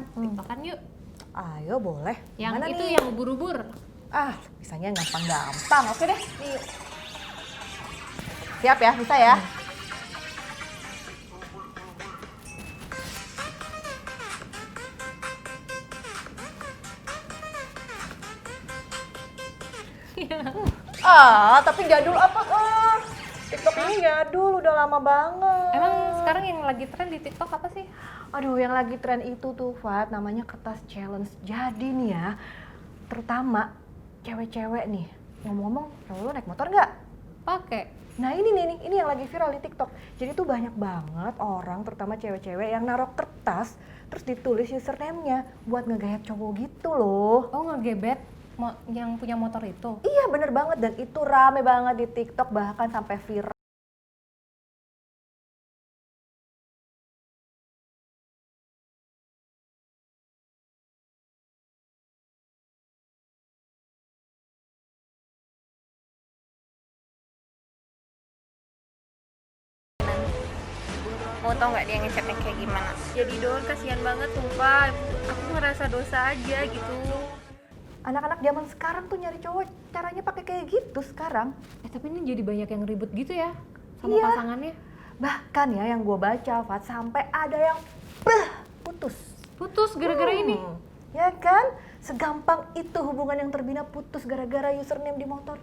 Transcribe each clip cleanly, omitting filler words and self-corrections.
kan? TikTokan yuk. Ayo boleh. Yang Mana itu nih? yang ubur-ubur. Bisanya gampang-gampang. Oke deh. Nih. Siap ya, bisa ya? Tapi jadul apa? TikTok ini jadul, udah lama banget. Emang sekarang yang lagi tren di TikTok apa sih? Aduh, yang lagi tren itu tuh, Fat, namanya kertas challenge. Jadi nih ya, terutama cewek-cewek nih. Ngomong-ngomong, cowok lu naik motor nggak? Pakai. Nah ini yang lagi viral di TikTok. Jadi tuh banyak banget orang, terutama cewek-cewek yang naruh kertas, terus ditulis username-nya buat ngegayat cowok gitu loh. Oh, ngegebet yang punya motor itu. Iya bener banget, dan itu rame banget di TikTok, bahkan sampai viral. Mau tau nggak dia ngechatnya kayak gimana? Jadi Don, kasihan banget sumpah, aku ngerasa dosa aja gitu. Anak-anak zaman sekarang tuh nyari cowok caranya pakai kayak gitu sekarang. Tapi ini jadi banyak yang ribut gitu ya sama Iya. pasangannya. Bahkan ya yang gue baca, Fat, sampai ada yang putus. Putus gara-gara ini. Ya kan? Segampang itu hubungan yang terbina putus gara-gara username di motor.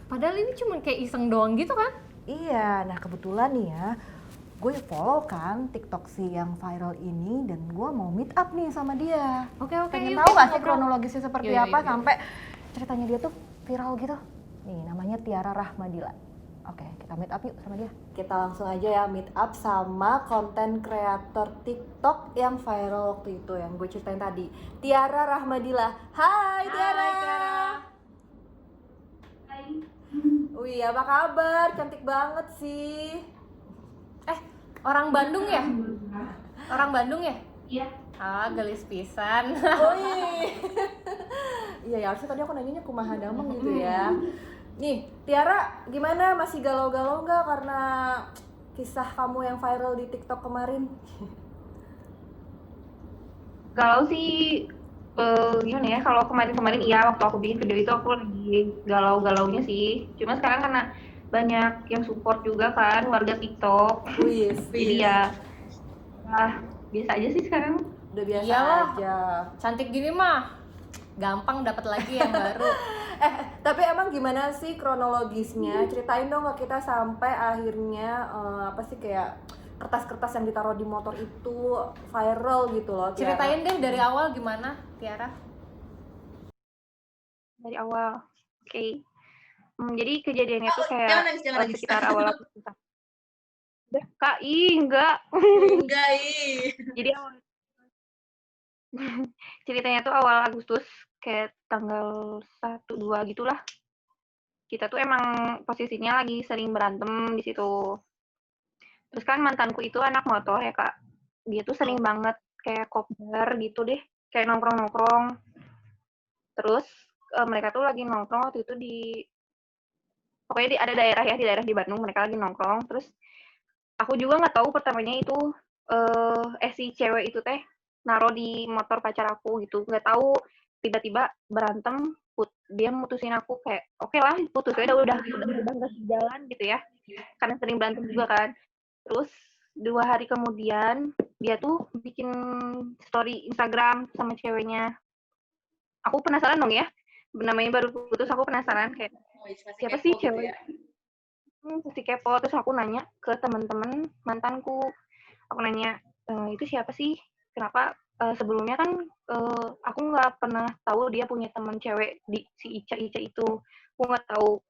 Padahal ini cuma kayak iseng doang gitu kan? Iya, nah kebetulan nih ya, gue follow kan TikTok si yang viral ini, dan gue mau meet up nih sama dia. Oke, Pengen yuk, tahu yuk, gak sih ngobrol. kronologisnya seperti Yuk, apa yuk. sampai ceritanya dia tuh viral gitu. Nih, namanya Tiara Rahmadila. Oke, kita meet up yuk sama dia. Kita langsung aja ya meet up sama konten kreator TikTok yang viral waktu itu, yang gue ceritain tadi. Tiara Rahmadila. Hai Tiara. Wih, apa kabar? Cantik banget sih. Orang Bandung ya? Orang Bandung ya? Iya. Gelis pisan. Wih. Iya ya, harusnya tadi aku nanyanya kumaha damang gitu ya. Nih, Tiara gimana? Masih galau-galau nggak karena kisah kamu yang viral di TikTok kemarin? Galau sih, gimana ya, kalau kemarin-kemarin iya, waktu aku bikin video itu aku lagi galau-galaunya sih. Cuma sekarang karena banyak yang support juga kan, warga TikTok. Wih, Jadi ya, biasa aja sih sekarang. udah biasa Iyalah. aja. Cantik gini mah gampang dapat lagi yang baru. Tapi emang gimana sih kronologisnya? Ceritain dong ke kita sampai akhirnya apa sih kayak kertas-kertas yang ditaruh di motor itu viral gitu loh. Tiara. Ceritain deh dari awal gimana, Tiara? Dari awal. Oke. Jadi kejadiannya tuh kayak sekitar awal aku susah. Udah, Kak, enggak. Enggak, Jadi ceritanya tuh awal Agustus, kayak tanggal 1-2 gitulah. Kita tuh emang posisinya lagi sering berantem di situ. Terus kan mantanku itu anak motor ya, Kak. Dia tuh sering banget kayak kopdar gitu deh, kayak nongkrong-nongkrong. Terus mereka tuh lagi nongkrong waktu itu pokoknya ada daerah ya, di daerah di Bandung, mereka lagi nongkrong. Terus aku juga nggak tahu pertamanya itu si cewek itu teh naruh di motor pacar aku gitu, nggak tahu, tiba-tiba berantem, dia mutusin aku, kayak oke lah putus ya, udah nggak sejalan gitu ya, karena sering berantem juga kan. Terus 2 hari kemudian dia tuh bikin story Instagram sama ceweknya. Aku penasaran dong ya, namanya baru putus, aku penasaran kayak siapa sih cewek pasti kepo. Terus aku nanya ke teman-teman mantanku, aku nanya, itu siapa sih, kenapa sebelumnya kan aku nggak pernah tahu dia punya teman cewek, di si Ica itu, aku nggak tahu.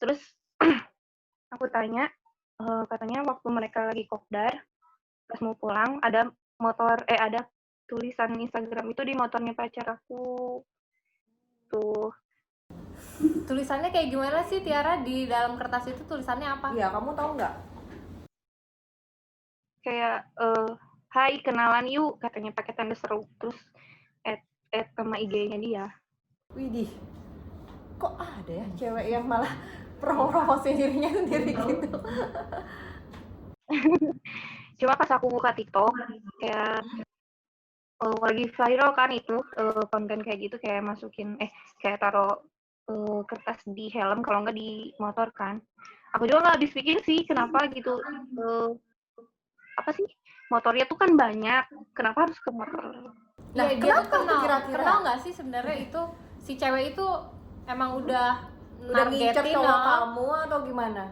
Terus aku tanya, katanya waktu mereka lagi kopdar, pas mau pulang ada ada tulisan Instagram itu di motornya pacar aku tuh. Tulisannya kayak gimana sih, Tiara? Di dalam kertas itu tulisannya apa? Iya, kamu tahu nggak? Kayak hai kenalan yuk, katanya pakai tanda seru. Terus add sama IG-nya dia. Widih, kok ada ya cewek yang malah promosi dirinya sendiri gitu? Cuma pas aku buka TikTok, kayak lagi viral kan itu konten kayak gitu, kayak kayak taruh kertas di helm kalau nggak di motor kan. Aku juga nggak habis pikir sih kenapa gitu. Apa sih, motornya tuh kan banyak, kenapa harus ke motor? Nah, Iya, dia tuh kenapa tuh kira-kira? kenal nggak sih sebenarnya itu si cewek itu emang udah ngincer nargetin cowok kamu atau gimana?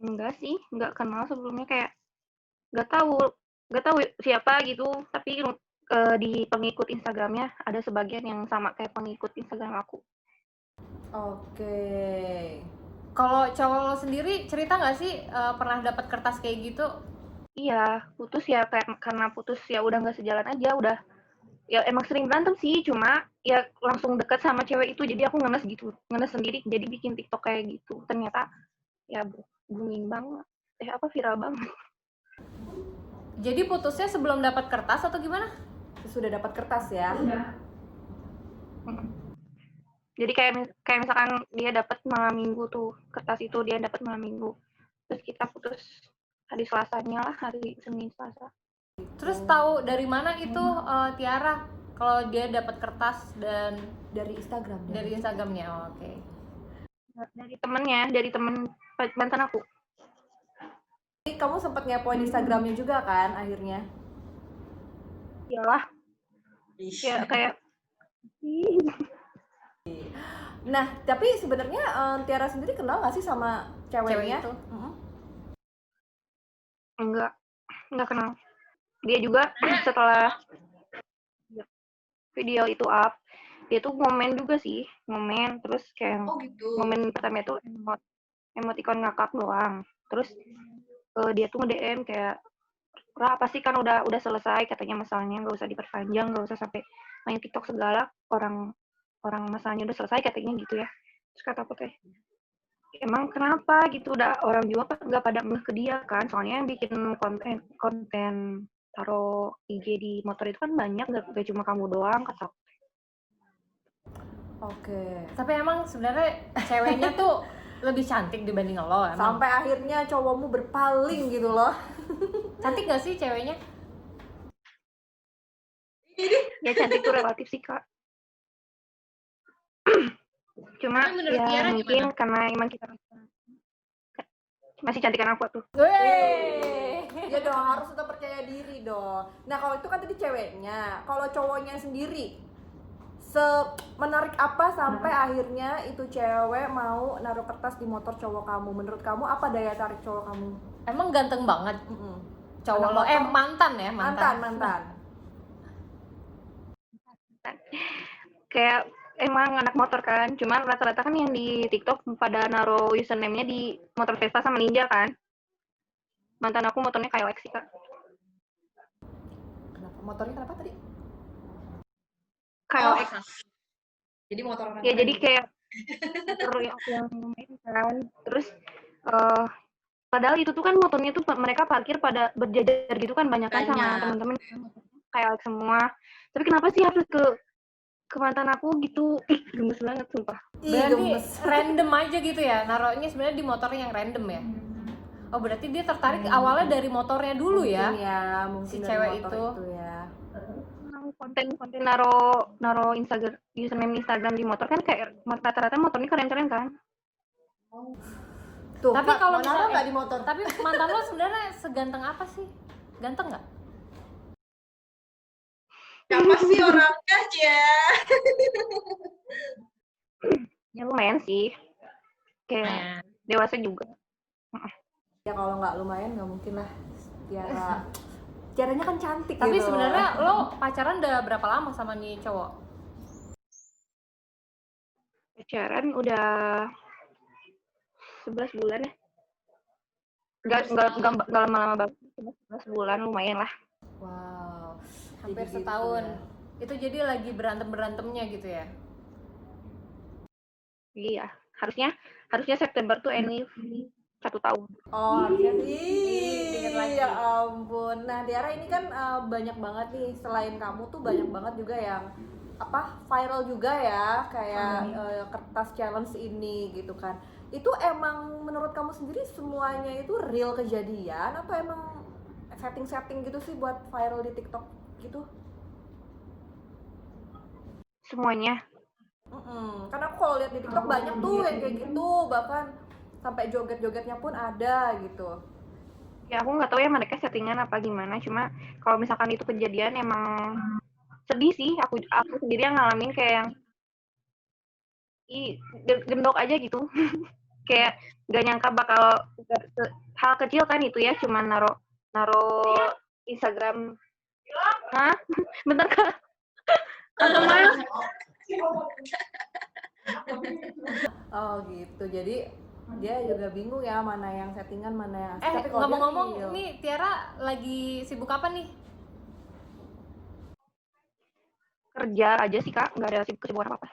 Enggak sih, nggak kenal sebelumnya, kayak nggak tahu nggak tahu siapa gitu, tapi di pengikut Instagramnya ada sebagian yang sama kayak pengikut Instagram aku. Oke. Kalau cowok lo sendiri cerita nggak sih pernah dapat kertas kayak gitu? Iya, putus ya karena putus ya udah nggak sejalan aja, udah ya emang sering berantem sih, cuma ya langsung dekat sama cewek itu, jadi aku ngenes gitu, ngenes sendiri, jadi bikin TikTok kayak gitu. Ternyata ya booming banget, viral banget. Jadi putusnya sebelum dapat kertas atau gimana? Sudah dapat kertas ya? Jadi kayak misalkan dia dapat malam minggu tuh, kertas itu dia dapat malam minggu, terus kita putus hari Selasanya lah, hari Senin Selasa. Terus tahu dari mana itu Tiara kalau dia dapat kertas dan Dari Instagram. dari Instagramnya? Oh, oke. Dari temennya, dari temen mantan aku. Jadi kamu sempat ngepoin Instagramnya juga kan akhirnya? Iyalah, ya kayak Nah, tapi sebenarnya Tiara sendiri kenal nggak sih sama ceweknya? Cewek itu. enggak kenal. Dia juga setelah video itu up, dia tuh ngomen juga sih, ngomen terus kayak ngomen pertama itu emoticon ngakak doang. Terus dia tuh nge-DM kayak, "Ra, pasti kan udah selesai," katanya, "masalahnya, nggak usah diperpanjang, nggak usah sampai main TikTok segala, orang masalahnya udah selesai," katanya gitu ya. Terus kata aku teh, emang kenapa gitu, udah orang juga nggak pada ngeh ke dia kan, soalnya yang bikin konten taruh IG di motor itu kan banyak, nggak cuma kamu doang, kata aku. Oke. Tapi emang sebenarnya ceweknya tuh lebih cantik dibanding lo emang. Sampai akhirnya cowokmu berpaling gitu loh. Cantik gak sih ceweknya? Ya cantik tuh relatif sih kak. Cuma menurut ya Tiara mungkin gimana? karena emang kita masih cantikan aku tuh. Wey. Ya dong, harus tetap percaya diri dong. Nah, kalau itu kan tadi ceweknya. Kalau cowoknya sendiri, menarik apa sampai akhirnya itu cewek mau naruh kertas di motor cowok kamu? Menurut kamu apa daya tarik cowok kamu? Emang ganteng banget cowok Anak lo. motor. Mantan ya, Mantan. Kayak emang anak motor kan, cuman rata-rata kan yang di TikTok pada naruh username-nya di motor Vespa sama Ninja kan. Mantan aku motornya kayak Lexi kak. Kenapa? Motornya kenapa tadi? Kayak Jadi motor orang ya, jadi gitu. kayak motor yang main kan. Terus padahal itu tuh kan motornya tuh mereka parkir pada berjajar gitu kan, banyak kan sama teman-teman kayak semua. Tapi kenapa sih harus ke mantan aku gitu? Gemes banget sumpah. Berarti random aja gitu ya, naruhnya sebenarnya di motornya yang random ya. Oh, berarti dia tertarik awalnya dari motornya dulu ya. Mungkin Si dari cewek motor itu ya. Konten naruh username Instagram di motor kan kayak rata-rata motornya keren-keren kan. Tuh, tapi kalau naruh misalnya nggak di motor? tapi mantan lo sebenarnya seganteng apa sih? Ganteng nggak? Siapa sih orangnya aja? Ya lumayan sih, kayak dewasa juga. Ya kalau nggak lumayan nggak mungkin lah. Tiara Tiaranya kan cantik Tapi gitu. sebenarnya lo pacaran udah berapa lama sama nih cowok? Pacaran udah 11 bulan ya. Enggak lama-lama banget. 11 bulan lumayan lah. Wow, Hampir jadi setahun. gitu ya. Itu jadi lagi berantem-berantemnya gitu ya? Iya, harusnya September tuh ini 1 tahun. Oh, harusnya Dikit lagi. ya ampun. Nah, Tiara ini kan banyak banget nih, selain kamu tuh banyak banget juga yang viral juga ya, kayak kertas challenge ini gitu kan. Itu emang menurut kamu sendiri semuanya itu real kejadian apa emang setting-setting gitu sih buat viral di TikTok gitu? Semuanya. Karena aku kalau lihat di TikTok banyak tuh yang kayak gitu, bahkan sampai joget-jogetnya pun ada gitu. Ya aku nggak tahu ya mereka settingan apa gimana, cuma kalau misalkan itu kejadian emang sedih sih. Aku sendiri yang ngalamin kayak yang gendok aja gitu. Kayak gak nyangka bakal hal kecil kan itu ya, cuman naro Instagram. Hah? Bentar Kak. Oh gitu, jadi dia juga bingung ya mana yang settingan, mana yang asli. Tapi kalau dia Ngomong-ngomong, real. nih Tiara lagi sibuk apa nih? Kerja aja sih Kak, nggak ada kesibukan apa-apa.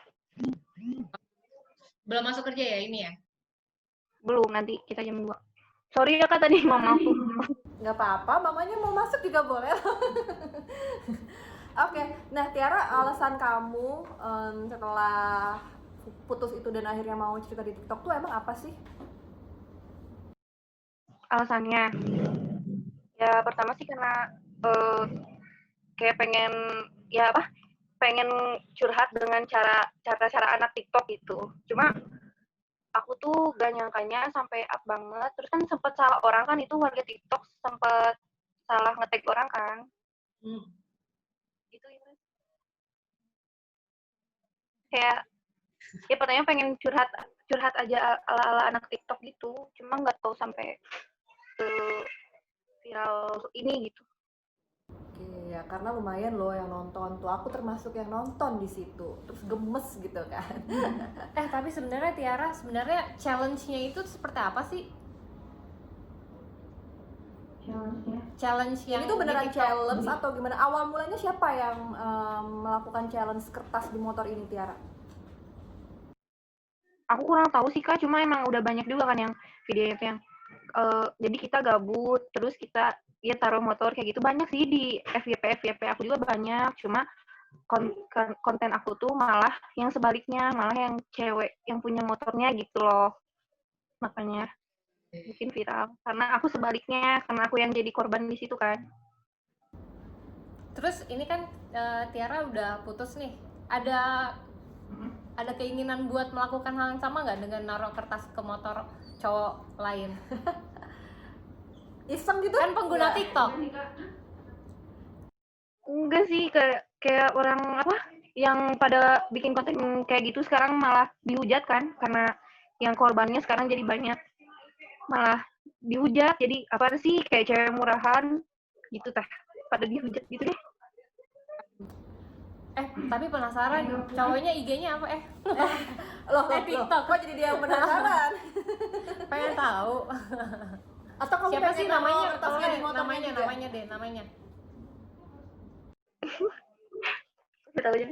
Belum masuk kerja ya ini ya? Belum, nanti kita jam 2. Sorry ya Kak tadi mamaku. Nggak apa-apa, mamanya mau masuk juga boleh. Oke, nah Tiara, alasan kamu setelah putus itu dan akhirnya mau cerita di TikTok tuh emang apa sih? Alasannya, ya pertama sih karena kayak pengen curhat dengan cara anak TikTok gitu. Cuma aku tuh gak nyangkanya sampai up banget. Terus kan sempet salah orang kan, itu warga TikTok sempet salah nge-tag orang kan. Gitu ya. Kayak ya pertanyaan pengen curhat aja ala anak TikTok gitu. Cuma nggak tahu sampai viral ini gitu. Oke, ya karena lumayan loh yang nonton tuh, aku termasuk yang nonton di situ, terus gemes gitu kan. Tapi sebenarnya Tiara, challenge-nya itu seperti apa sih? Challenge yang Ini tuh beneran di TikTok. challenge atau gimana? Awal mulanya siapa yang melakukan challenge kertas di motor ini, Tiara? Aku kurang tahu sih Kak, cuma emang udah banyak juga kan yang video itu yang jadi kita gabut, terus kita ya taruh motor kayak gitu. Banyak sih di FYP aku juga banyak, cuma konten aku tuh malah yang sebaliknya, malah yang cewek yang punya motornya gitu loh. Makanya bikin viral. Karena aku sebaliknya, karena aku yang jadi korban di situ kan. Terus ini kan Tiara udah putus nih. Ada keinginan buat melakukan hal yang sama nggak dengan naruh kertas ke motor cowok lain? Iseng gitu? Kan pengguna Nggak. TikTok. Enggak sih, kayak orang apa yang pada bikin konten kayak gitu sekarang malah dihujat kan, karena yang korbannya sekarang jadi banyak, malah dihujat. Jadi apa sih, kayak cewek murahan gitu tah, pada dihujat gitu deh. Tapi penasaran, cowoknya IG-nya apa? Loh, TikTok. kok jadi dia yang penasaran? Pengen tahu. Atau kamu Siapa pengen sih naruh namanya? kertasnya di motornya Namanya juga? namanya. Nggak tahu aja.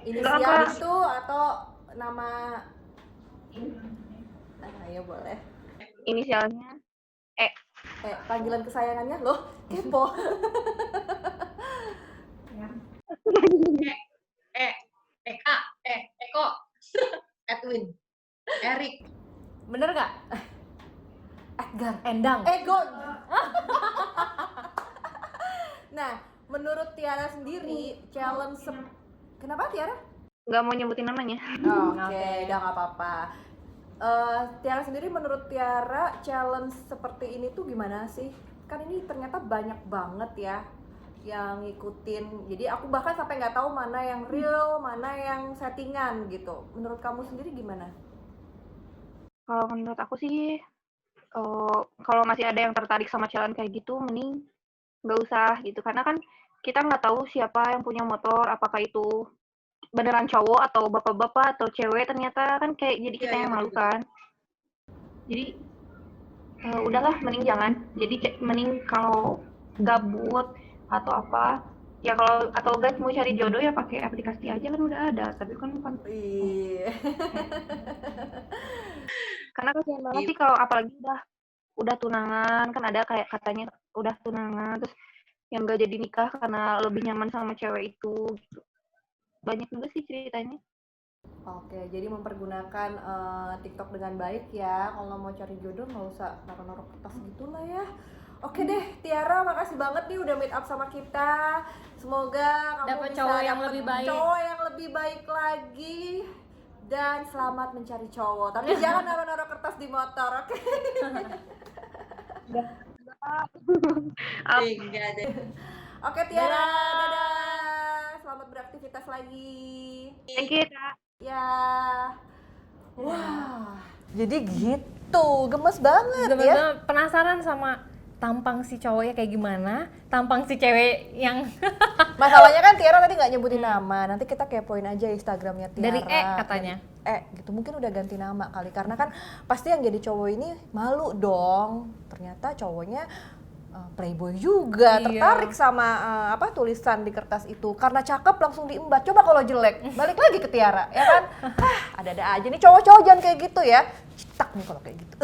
Inisial Enggak, itu atau nama? Ayo boleh. inisialnya Panggilan kesayangannya loh, kepo. Eka, Eko, Edwin, Erik. Bener nggak? Edgar, Endang. Egon. Nah, menurut Tiara sendiri challenge kenapa Tiara? nggak mau nyebutin namanya. Oke, udah nggak apa-apa. Tiara sendiri, menurut Tiara challenge seperti ini tuh gimana sih? Kan ini ternyata banyak banget ya yang ngikutin. Jadi aku bahkan sampai nggak tahu mana yang real, mana yang settingan gitu. Menurut kamu sendiri gimana? Kalau menurut aku sih, kalau masih ada yang tertarik sama challenge kayak gitu, mending nggak usah gitu. Karena kan kita nggak tahu siapa yang punya motor, apakah itu beneran cowok atau bapak-bapak atau cewek, ternyata kan kayak jadi kita yang malu kan. Jadi udahlah, mending jangan. Jadi mending kalau gabut atau apa, ya kalau atau guys mau cari jodoh ya pakai aplikasi aja, kan udah ada. Tapi kan Iya. karena kasihan banget sih kalau apalagi udah tunangan, kan ada kayak katanya udah tunangan terus yang gak jadi nikah karena lebih nyaman sama cewek itu gitu. Banyak juga sih ceritanya. Oke, jadi mempergunakan TikTok dengan baik ya. Kalau mau cari jodoh nggak usah naruh-naruh kertas gitu lah ya. Oke deh, Tiara, makasih banget nih udah meet up sama kita. Semoga kamu Dapet bisa cowok yang dapet lebih baik. cowok yang lebih baik lagi. Dan selamat mencari cowok. Tapi jangan naruh-naruh kertas di motor, oke? Enggak deh. Oke Tiara, dadah. Selamat beraktivitas lagi. Thank you, Kak. Ya. Wah. Jadi gitu, gemes banget ya. Teman-teman penasaran sama tampang si cowoknya kayak gimana, tampang si cewek yang Masalahnya kan Tiara tadi nggak nyebutin nama. Nanti kita kepoin aja Instagramnya Tiara. dari katanya. Gitu, mungkin udah ganti nama kali. Karena kan pasti yang jadi cowok ini malu dong. Ternyata cowoknya playboy juga, Iya. tertarik sama tulisan di kertas itu. Karena cakep langsung diembat. Coba kalau jelek, balik lagi ke Tiara, ya kan? Ada-ada aja nih cowok-cowok jangan kayak gitu ya. Citak nih kalau kayak gitu.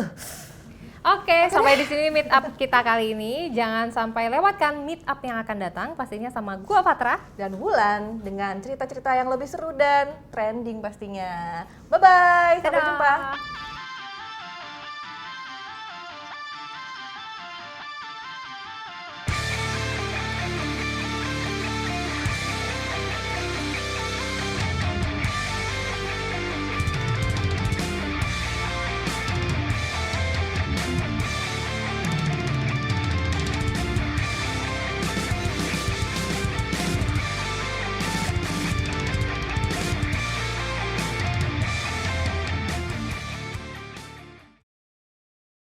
Oke, sampai di sini meet up kita kali ini. Jangan sampai lewatkan meet up yang akan datang, pastinya sama gua Patra. Dan Wulan dengan cerita-cerita yang lebih seru dan trending pastinya. Bye-bye, sampai Dadah. jumpa.